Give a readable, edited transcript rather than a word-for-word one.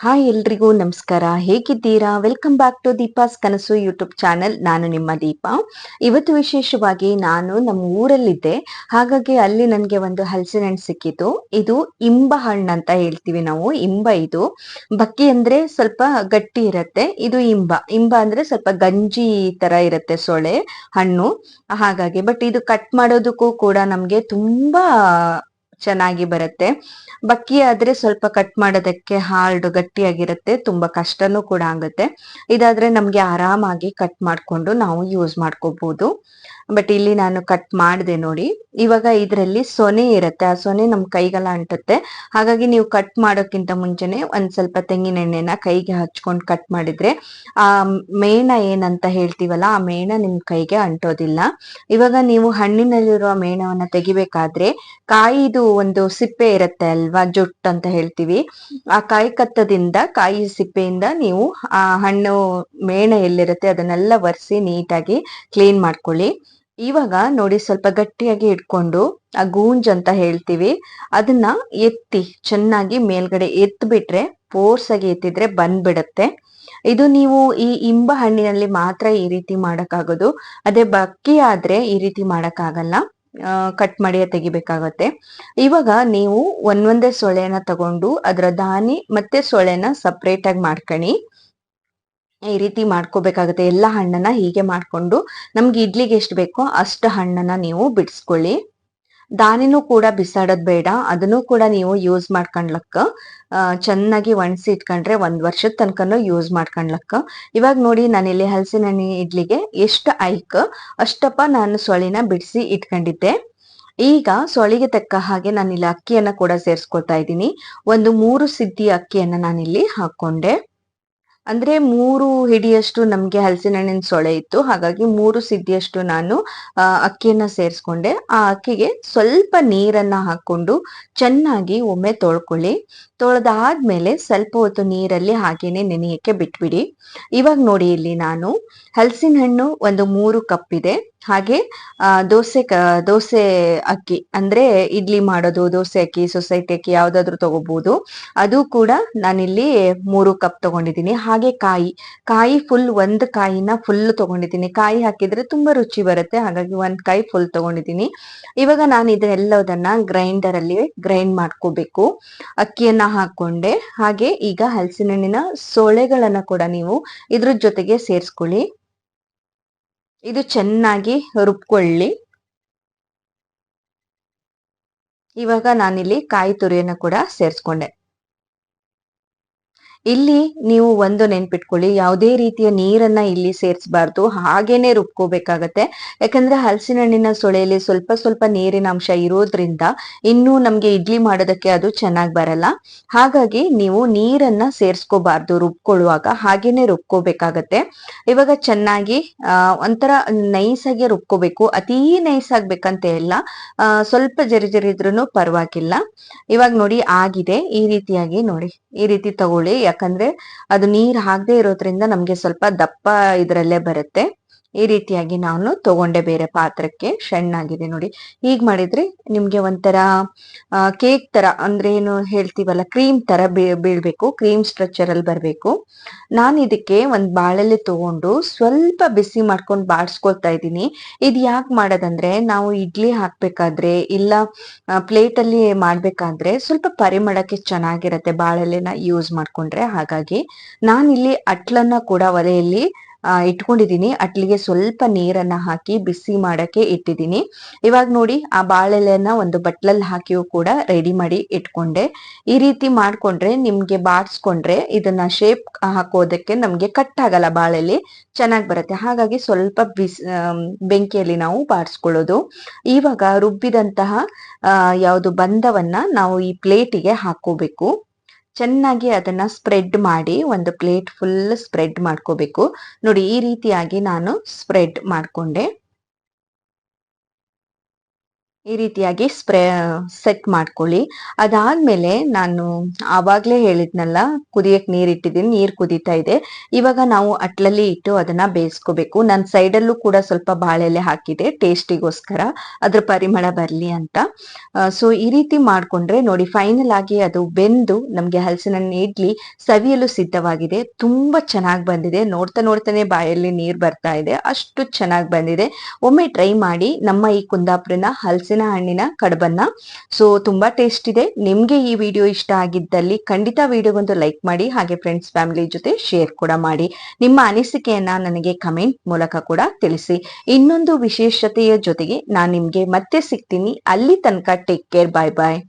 Hi ಎಲ್ರಿಗೂ ನಮಸ್ಕಾರ. ಹೇಗಿದ್ದೀರಾ? ವೆಲ್ಕಮ್ ಬ್ಯಾಕ್ ಟು ದೀಪಾಸ್ ಕನಸು ಯೂಟ್ಯೂಬ್ ಚಾನೆಲ್. ನಾನು ನಿಮ್ಮ ದೀಪಾ. ಇವತ್ತು ವಿಶೇಷವಾಗಿ ನಾನು ನಮ್ಮ ಊರಲ್ಲಿದ್ದೆ. ಹಾಗಾಗಿ ಅಲ್ಲಿ ನನಗೆ ಒಂದು ಹಲಸಿನ ಹಣ್ಣು ಸಿಕ್ಕಿತು. ಇದು ಇಂಬ ಹಣ್ಣು ಅಂತ ಹೇಳ್ತೀವಿ ನಾವು. ಇಂಬ ಇದು. ಬಕ್ಕಿ ಅಂದ್ರೆ ಸ್ವಲ್ಪ ಗಟ್ಟಿ ಇರತ್ತೆ. ಇದು ಇಂಬ. ಇಂಬ ಅಂದ್ರೆ ಸ್ವಲ್ಪ ಗಂಜಿ ತರ ಇರತ್ತೆ ಸೊಳೆ ಹಣ್ಣು. ಹಾಗಾಗಿ ಬಟ್ ಇದು ಕಟ್ ಮಾಡೋದಕ್ಕೂ ಕೂಡ ನಮ್ಗೆ ತುಂಬಾ ಚೆನ್ನಾಗಿ ಬರುತ್ತೆ. ಬಕ್ಕಿ ಆದ್ರೆ ಸ್ವಲ್ಪ ಕಟ್ ಮಾಡೋದಕ್ಕೆ ಹಾರ್ಡ್ ಗಟ್ಟಿಯಾಗಿರುತ್ತೆ, ತುಂಬಾ ಕಷ್ಟನೂ ಕೂಡ ಆಗುತ್ತೆ. ಇದಾದ್ರೆ ನಮ್ಗೆ ಆರಾಮಾಗಿ ಕಟ್ ಮಾಡ್ಕೊಂಡು ನಾವು ಯೂಸ್ ಮಾಡ್ಕೋಬಹುದು. ಬಟ್ ಇಲ್ಲಿ ನಾನು ಕಟ್ ಮಾಡಿದೆ ನೋಡಿ. ಇವಾಗ ಇದರಲ್ಲಿ ಸೊನೆ ಇರುತ್ತೆ, ಆ ಸೊನೆ ನಮ್ ಕೈಗೆಲ್ಲ ಅಂಟುತ್ತೆ. ಹಾಗಾಗಿ ನೀವು ಕಟ್ ಮಾಡೋಕ್ಕಿಂತ ಮುಂಚೆನೆ ಒಂದ್ ಸ್ವಲ್ಪ ತೆಂಗಿನ ಎಣ್ಣೆನ ಕೈಗೆ ಹಚ್ಕೊಂಡು ಕಟ್ ಮಾಡಿದ್ರೆ ಆ ಮೇಣ ಏನಂತ ಹೇಳ್ತೀವಲ್ಲ, ಆ ಮೇಣ ನಿಮ್ ಕೈಗೆ ಅಂಟೋದಿಲ್ಲ. ಇವಾಗ ನೀವು ಹಣ್ಣಿನಲ್ಲಿರುವ ಮೇಣವನ್ನ ತೆಗಿಬೇಕಾದ್ರೆ ಕಾಯಿದು ಒಂದು ಸಿಪ್ಪೆ ಇರುತ್ತೆ ಅಲ್ವಾ, ಜೊಟ್ಟು ಅಂತ ಹೇಳ್ತೀವಿ. ಆ ಕಾಯಿ ಕತ್ತದಿಂದ, ಕಾಯಿ ಸಿಪ್ಪೆಯಿಂದ ನೀವು ಆ ಹಣ್ಣು ಮೇಣ ಎಲ್ಲಿರುತ್ತೆ ಅದನ್ನೆಲ್ಲ ಒರೆಸಿ ನೀಟಾಗಿ ಕ್ಲೀನ್ ಮಾಡ್ಕೊಳ್ಳಿ. ಇವಾಗ ನೋಡಿ, ಸ್ವಲ್ಪ ಗಟ್ಟಿಯಾಗಿ ಇಟ್ಕೊಂಡು ಆ ಗೂಂಜ್ ಅಂತ ಹೇಳ್ತೀವಿ, ಅದನ್ನ ಎತ್ತಿ ಚೆನ್ನಾಗಿ ಮೇಲ್ಗಡೆ ಎತ್ ಬಿಟ್ರೆ, ಫೋರ್ಸ್ ಆಗಿ ಎತ್ತಿದ್ರೆ ಬಂದ್ಬಿಡತ್ತೆ. ಇದು ನೀವು ಈ ಇಂಬ ಹಣ್ಣಿನಲ್ಲಿ ಮಾತ್ರ ಈ ರೀತಿ ಮಾಡಕ್ಕಾಗೋದು. ಅದೇ ಬಕ್ಕಿ ಆದ್ರೆ ಈ ರೀತಿ ಮಾಡಕ್ಕಾಗಲ್ಲ. ಕಟ್ ಮಾಡಿ ತೆಗಿಬೇಕಾಗತ್ತೆ. ಇವಾಗ ನೀವು ಒಂದೊಂದೇ ಸೊಳೆನ ತಗೊಂಡು ಅದರ ದಾನಿ ಮತ್ತೆ ಸೊಳೆನ ಸಪ್ರೇಟ್ ಆಗಿ ಮಾಡ್ಕಣಿ. ಈ ರೀತಿ ಮಾಡ್ಕೋಬೇಕಾಗತ್ತೆ. ಎಲ್ಲ ಹಣ್ಣನ್ನ ಹೀಗೆ ಮಾಡ್ಕೊಂಡು ನಮ್ಗೆ ಇಡ್ಲಿಗೆ ಎಷ್ಟು ಬೇಕೋ ಅಷ್ಟು ಹಣ್ಣನ್ನ ನೀವು ಬಿಡಿಸ್ಕೊಳ್ಳಿ. ದಾನಿನೂ ಕೂಡ ಬಿಸಾಡೋದ್ ಬೇಡ, ಅದನ್ನು ಕೂಡ ನೀವು ಯೂಸ್ ಮಾಡ್ಕೊಂಡ್ಲಕ್ಕ ಚೆನ್ನಾಗಿ ಒಣಸಿ ಇಟ್ಕೊಂಡ್ರೆ 1 ವರ್ಷದ ತನಕನೂ ಯೂಸ್ ಮಾಡ್ಕೊಂಡ್ಲಕ್ಕ. ಇವಾಗ ನೋಡಿ, ನಾನಿಲ್ಲಿ ಹಲಸಿನ ಹಣ್ಣಿ ಇಡ್ಲಿಗೆ ಎಷ್ಟು ಐಕ್ ಅಷ್ಟಪ್ಪ ನಾನು ಸೊಳಿನ ಬಿಡಿಸಿ ಇಟ್ಕೊಂಡಿದ್ದೆ. ಈಗ ಸೊಳಿಗೆ ತಕ್ಕ ಹಾಗೆ ನಾನಿಲ್ಲಿ ಅಕ್ಕಿಯನ್ನ ಕೂಡ ಸೇರ್ಸ್ಕೊತಾ ಇದ್ದೀನಿ. ಒಂದು 3 ಸಿದ್ದಿ ಅಕ್ಕಿಯನ್ನ ನಾನಿಲ್ಲಿ ಹಾಕೊಂಡೆ. ಅಂದ್ರೆ 3 ಹಿಡಿಯಷ್ಟು ನಮ್ಗೆ ಹಲಸಿನ ಹಣ್ಣಿನ ಸೊಳೆ ಇತ್ತು, ಹಾಗಾಗಿ 3 ಸಿದ್ದಿಯಷ್ಟು ನಾನು ಅಕ್ಕಿಯನ್ನ ಸೇರಿಸ್ಕೊಂಡೆ. ಆ ಅಕ್ಕಿಗೆ ಸ್ವಲ್ಪ ನೀರನ್ನ ಹಾಕೊಂಡು ಚೆನ್ನಾಗಿ ಒಮ್ಮೆ ತೊಳ್ಕೊಳ್ಳಿ. ತೊಳೆದಾದ್ಮೇಲೆ ಸ್ವಲ್ಪ ಹೊತ್ತು ನೀರಲ್ಲಿ ಹಾಗೇನೆ ನೆನೆಯಕ್ಕೆ ಬಿಟ್ಬಿಡಿ. ಇವಾಗ ನೋಡಿ, ಇಲ್ಲಿ ನಾನು ಹಲಸಿನ ಹಣ್ಣು ಒಂದು 3 ಕಪ್ ಇದೆ. ಹಾಗೆ ದೋಸೆ ಅಕ್ಕಿ ಅಂದ್ರೆ ಇಡ್ಲಿ ಮಾಡೋದು ದೋಸೆ ಅಕ್ಕಿ, ಸೊಸೈಟಿ ಅಕ್ಕಿ ಯಾವ್ದಾದ್ರು ತಗೋಬಹುದು. ಅದು ಕೂಡ ನಾನಿಲ್ಲಿ 3 ಕಪ್ ತಗೊಂಡಿದ್ದೀನಿ. ಹಾಗೆ ಕಾಯಿ ಫುಲ್, ಒಂದು ಕಾಯಿನ ಫುಲ್ ತಗೊಂಡಿದ್ದೀನಿ. ಕಾಯಿ ಹಾಕಿದ್ರೆ ತುಂಬಾ ರುಚಿ ಬರುತ್ತೆ, ಹಾಗಾಗಿ 1 ಕಾಯಿ ಫುಲ್ ತಗೊಂಡಿದ್ದೀನಿ. ಇವಾಗ ನಾನು ಇದೆಲ್ಲದನ್ನ ಗ್ರೈಂಡರ್ ಅಲ್ಲಿ ಗ್ರೈಂಡ್ ಮಾಡ್ಕೋಬೇಕು. ಅಕ್ಕಿಯನ್ನ ಹಾಕೊಂಡೆ. ಹಾಗೆ ಈಗ ಹಲಸಿನ ಹಣ್ಣಿನ ಸೊಳೆಗಳನ್ನ ಕೂಡ ನೀವು ಇದ್ರ ಜೊತೆಗೆ ಸೇರಿಸ್ಕೊಳ್ಳಿ. ಇದು ಚೆನ್ನಾಗಿ ರುಬ್ಕೊಳ್ಳಿ. ಇವಾಗ ನಾನಿಲ್ಲಿ ಕಾಯಿ ತುರಿಯನ್ನ ಕೂಡ ಸೇರಿಸ್ಕೊಂಡೆ. ಇಲ್ಲಿ ನೀವು ಒಂದು ನೆನ್ಪಿಟ್ಕೊಳ್ಳಿ, ಯಾವುದೇ ರೀತಿಯ ನೀರನ್ನ ಇಲ್ಲಿ ಸೇರಿಸಬಾರ್ದು, ಹಾಗೇನೆ ರುಬ್ಕೋಬೇಕಾಗತ್ತೆ. ಯಾಕಂದ್ರೆ ಹಲಸಿನ ಹಣ್ಣಿನ ಸೊಳೆಯಲ್ಲಿ ಸ್ವಲ್ಪ ಸ್ವಲ್ಪ ನೀರಿನ ಅಂಶ ಇರೋದ್ರಿಂದ ಇನ್ನು ನಮ್ಗೆ ಇಡ್ಲಿ ಮಾಡೋದಕ್ಕೆ ಅದು ಚೆನ್ನಾಗಿ ಬರಲ್ಲ. ಹಾಗಾಗಿ ನೀವು ನೀರನ್ನ ಸೇರಿಸ್ಕೋಬಾರ್ದು ರುಬ್ಕೊಳ್ಳುವಾಗ, ಹಾಗೇನೆ ರುಬ್ಕೋಬೇಕಾಗತ್ತೆ. ಇವಾಗ ಚೆನ್ನಾಗಿ ಒಂಥರ ನೈಸಾಗಿ ರುಬ್ಕೋಬೇಕು. ಅತೀ ನೈಸ್ ಆಗ್ಬೇಕಂತ ಇಲ್ಲ, ಸ್ವಲ್ಪ ಜರಿ ಜರಿ ಇದ್ರೂ ಪರವಾಗಿಲ್ಲ. ಇವಾಗ ನೋಡಿ ಆಗಿದೆ. ಈ ರೀತಿಯಾಗಿ ನೋಡಿ, ಈ ರೀತಿ ತಗೊಳ್ಳಿ. ಯಾಕಂದ್ರೆ ಅದು ನೀರ್ ಹಾಕದೆ ಇರೋದ್ರಿಂದ ನಮ್ಗೆ ಸ್ವಲ್ಪ ದಪ್ಪ ಇದ್ರಲ್ಲೇ ಬರುತ್ತೆ. ಈ ರೀತಿಯಾಗಿ ನಾನು ತಗೊಂಡೆ ಬೇರೆ ಪಾತ್ರಕ್ಕೆ. ಸಣ್ಣಾಗಿದೆ ನೋಡಿ. ಹೀಗ್ ಮಾಡಿದ್ರೆ ನಿಮ್ಗೆ ಒಂಥರ ಕೇಕ್ ತರ, ಅಂದ್ರೆ ಏನು ಹೇಳ್ತೀವಲ್ಲ, ಕ್ರೀಮ್ ತರ ಬೀಳ್ಬೇಕು, ಕ್ರೀಮ್ ಸ್ಟ್ರಕ್ಚರ್ ಅಲ್ಲಿ ಬರ್ಬೇಕು. ನಾನು ಇದಕ್ಕೆ ಒಂದ್ ಬಾಳೆಲೆ ತಗೊಂಡು ಸ್ವಲ್ಪ ಬಿಸಿ ಮಾಡ್ಕೊಂಡು ಬಾಡ್ಸ್ಕೊಳ್ತಾ ಇದ್ದೀನಿ. ಇದು ಯಾಕೆ ಮಾಡೋದಂದ್ರೆ, ನಾವು ಇಡ್ಲಿ ಹಾಕ್ಬೇಕಾದ್ರೆ ಇಲ್ಲ ಪ್ಲೇಟ್ ಅಲ್ಲಿ ಮಾಡ್ಬೇಕಾದ್ರೆ ಸ್ವಲ್ಪ ಪರಿಮಳಕ್ಕೆ ಚೆನ್ನಾಗಿರತ್ತೆ ಬಾಳೆಲೆನ ಯೂಸ್ ಮಾಡ್ಕೊಂಡ್ರೆ. ಹಾಗಾಗಿ ನಾನಿಲ್ಲಿ ಅಟ್ಲನ್ನ ಕೂಡ ಒಲೆಯಲ್ಲಿ ಇಟ್ಕೊಂಡಿದ್ದೀನಿ. ಅಟ್ಲಿಗೆ ಸ್ವಲ್ಪ ನೀರನ್ನ ಹಾಕಿ ಬಿಸಿ ಮಾಡಕ್ಕೆ ಇಟ್ಟಿದ್ದೀನಿ. ಇವಾಗ ನೋಡಿ, ಆ ಬಾಳೆಲೆನ ಒಂದು ಬಟ್ಲಲ್ಲಿ ಹಾಕಿಯೂ ಕೂಡ ರೆಡಿ ಮಾಡಿ ಇಟ್ಕೊಂಡೆ. ಈ ರೀತಿ ಮಾಡ್ಕೊಂಡ್ರೆ ನಿಮ್ಗೆ ಬಾಡ್ಸ್ಕೊಂಡ್ರೆ ಇದನ್ನ ಶೇಪ್ ಹಾಕೋದಕ್ಕೆ ನಮ್ಗೆ ಕಟ್ ಆಗಲ್ಲ, ಬಾಳೆಲೆ ಚೆನ್ನಾಗಿ ಬರುತ್ತೆ. ಹಾಗಾಗಿ ಸ್ವಲ್ಪ ಬೆಂಕಿಯಲ್ಲಿ ನಾವು ಬಾಡ್ಸ್ಕೊಳ್ಳೋದು. ಇವಾಗ ರುಬ್ಬಿದಂತಹ ಯಾವುದು ಬಂದವನ್ನ ನಾವು ಈ ಪ್ಲೇಟಿಗೆ ಹಾಕೋಬೇಕು. ಚೆನ್ನಾಗಿ ಅದನ್ನ ಸ್ಪ್ರೆಡ್ ಮಾಡಿ, ಒಂದು ಪ್ಲೇಟ್ ಫುಲ್ ಸ್ಪ್ರೆಡ್ ಮಾಡ್ಕೋಬೇಕು. ನೋಡಿ, ಈ ರೀತಿಯಾಗಿ ನಾನು ಸ್ಪ್ರೆಡ್ ಮಾಡ್ಕೊಂಡೆ. ಈ ರೀತಿಯಾಗಿ ಸೆಟ್ ಮಾಡ್ಕೊಳ್ಳಿ. ಅದಾದ್ಮೇಲೆ ನಾನು ಆವಾಗ್ಲೇ ಹೇಳಿದ್ನಲ್ಲ, ಕುದಿಯಕ್ ನೀರ್ ಇಟ್ಟಿದ್ದೀನಿ, ನೀರ್ ಕುದೀತಾ ಇದೆ. ಇವಾಗ ನಾವು ಅಟ್ಲಲ್ಲಿ ಇಟ್ಟು ಅದನ್ನ ಬೇಯಿಸ್ಕೋಬೇಕು. ನಾನು ಸೈಡಲ್ಲೂ ಕೂಡ ಸ್ವಲ್ಪ ಬಾಳೆಲೆ ಹಾಕಿದೆ ಟೇಸ್ಟಿಗೋಸ್ಕರ, ಅದ್ರ ಪರಿಮಳ ಬರ್ಲಿ ಅಂತ. ಸೊ ಈ ರೀತಿ ಮಾಡ್ಕೊಂಡ್ರೆ ನೋಡಿ, ಫೈನಲ್ ಆಗಿ ಅದು ಬೆಂದು ನಮ್ಗೆ ಹಲಸಿನ ಇಡ್ಲಿ ಸವಿಯಲು ಸಿದ್ಧವಾಗಿದೆ. ತುಂಬಾ ಚೆನ್ನಾಗಿ ಬಂದಿದೆ. ನೋಡ್ತಾ ನೋಡ್ತಾನೆ ಬಾಯಲ್ಲಿ ನೀರ್ ಬರ್ತಾ ಇದೆ, ಅಷ್ಟು ಚೆನ್ನಾಗಿ ಬಂದಿದೆ. ಒಮ್ಮೆ ಟ್ರೈ ಮಾಡಿ ನಮ್ಮ ಈ ಕುಂದಾಪುರನ ಹಲಸಿನ ಹಣ್ಣಿನ ಕಡಬನ್ನ. ಸೊ ತುಂಬಾ ಟೇಸ್ಟ್ ಇದೆ. ನಿಮ್ಗೆ ಈ ವಿಡಿಯೋ ಇಷ್ಟ ಆಗಿದ್ದಲ್ಲಿ ಖಂಡಿತ ವಿಡಿಯೋಗೊಂದು ಲೈಕ್ ಮಾಡಿ, ಹಾಗೆ ಫ್ರೆಂಡ್ಸ್ ಫ್ಯಾಮಿಲಿ ಜೊತೆ ಶೇರ್ ಕೂಡ ಮಾಡಿ. ನಿಮ್ಮ ಅನಿಸಿಕೆಯನ್ನ ನನಗೆ ಕಮೆಂಟ್ ಮೂಲಕ ಕೂಡ ತಿಳಿಸಿ. ಇನ್ನೊಂದು ವಿಶೇಷತೆಯ ಜೊತೆಗೆ ನಾನು ನಿಮ್ಗೆ ಮತ್ತೆ ಸಿಗ್ತೀನಿ. ಅಲ್ಲಿ ತನಕ ಟೇಕ್ ಕೇರ್, ಬಾಯ್ ಬಾಯ್.